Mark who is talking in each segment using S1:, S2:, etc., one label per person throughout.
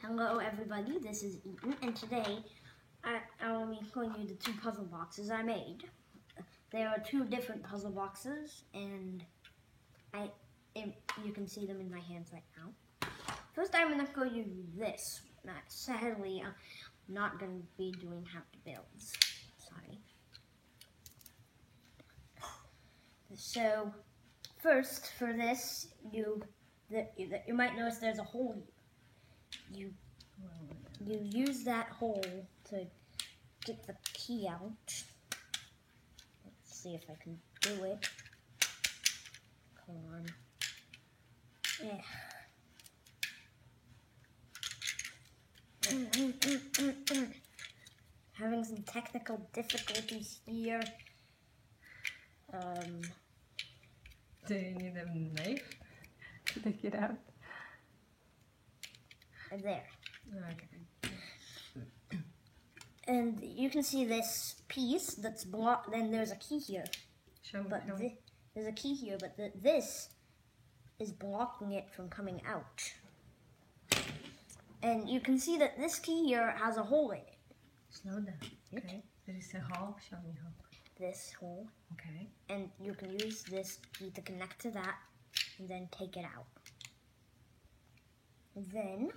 S1: Hello everybody, this is Eaton, and today I will be showing you the two puzzle boxes I made. There are two different puzzle boxes, and you can see them in my hands right now. First I'm going to show you this. Sadly, I'm not going to be doing how to builds. Sorry. So, first for this, you might notice there's a hole here. You use that hole to get the key out. Let's see if I can do it. Come on. Yeah. Having some technical difficulties here.
S2: Do you need a knife to take it out?
S1: There.
S2: Okay.
S1: And you can see this piece that's blocked. Then there's a key here. There's a key here, but this is blocking it from coming out. And you can see that this key here has a hole in it.
S2: Slow down. Okay. There is a hole. Show me how.
S1: This hole.
S2: Okay.
S1: And you can use this key to connect to that, and then take it out. And then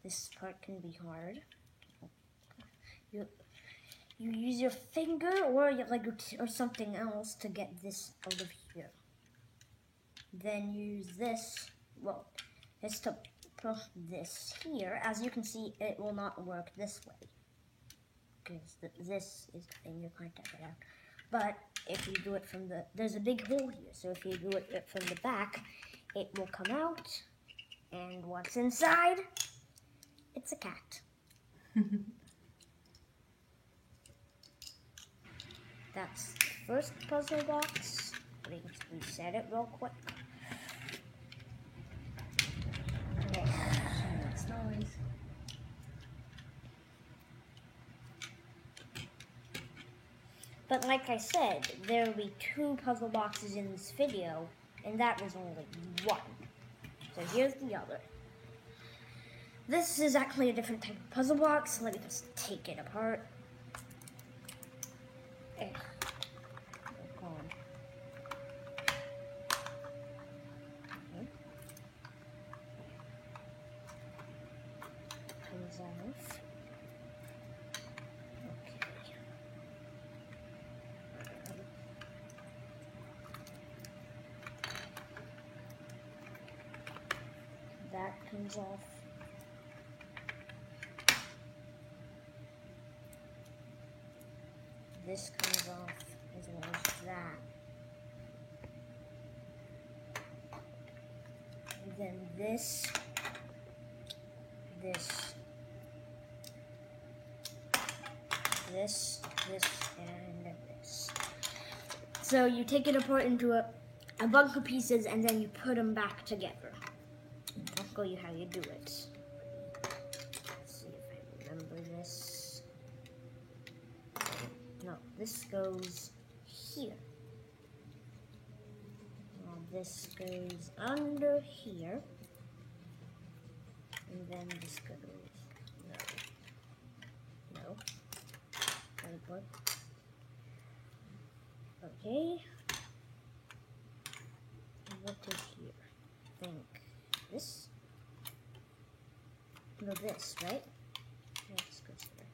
S1: this part can be hard. You use your finger or something else to get this out of here. Then use this. Well, it's to push this here. As you can see, it will not work this way because this is the thing you can't take it out. But if you do it from there's a big hole here. So if you do it from the back, it will come out. And what's inside? It's a cat. That's the first puzzle box. Let's reset it real quick. Okay.
S2: It's noise.
S1: But like I said, there will be two puzzle boxes in this video, and that was only one. So here's the other. This is actually a different type of puzzle box. Let me just take it apart. Comes off. That comes off. This comes off as well as that. And then this, and this. So you take it apart into a bunch of pieces and then you put them back together. I'll show you how you do it. Let's see if I remember this. No, this goes here. This goes under here. And then this goes, no. Okay. What is here? I think this. No, this, right? Yeah, this goes here.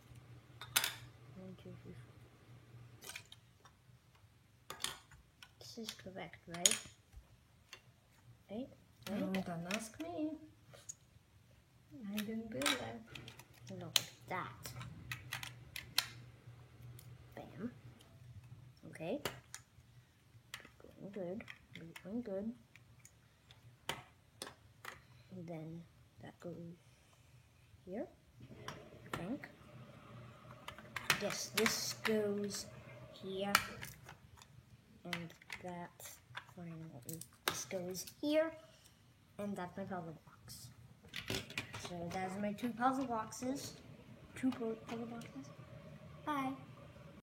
S1: 1, 2, 3, 4. This is correct, right? Right?
S2: Don't ask me. I didn't build that.
S1: No, that. Bam. Okay. Going good. And then that goes here, I think. Yes, this goes here, and that finally, this goes here, and that's my puzzle box. So those are my two puzzle boxes. Bye.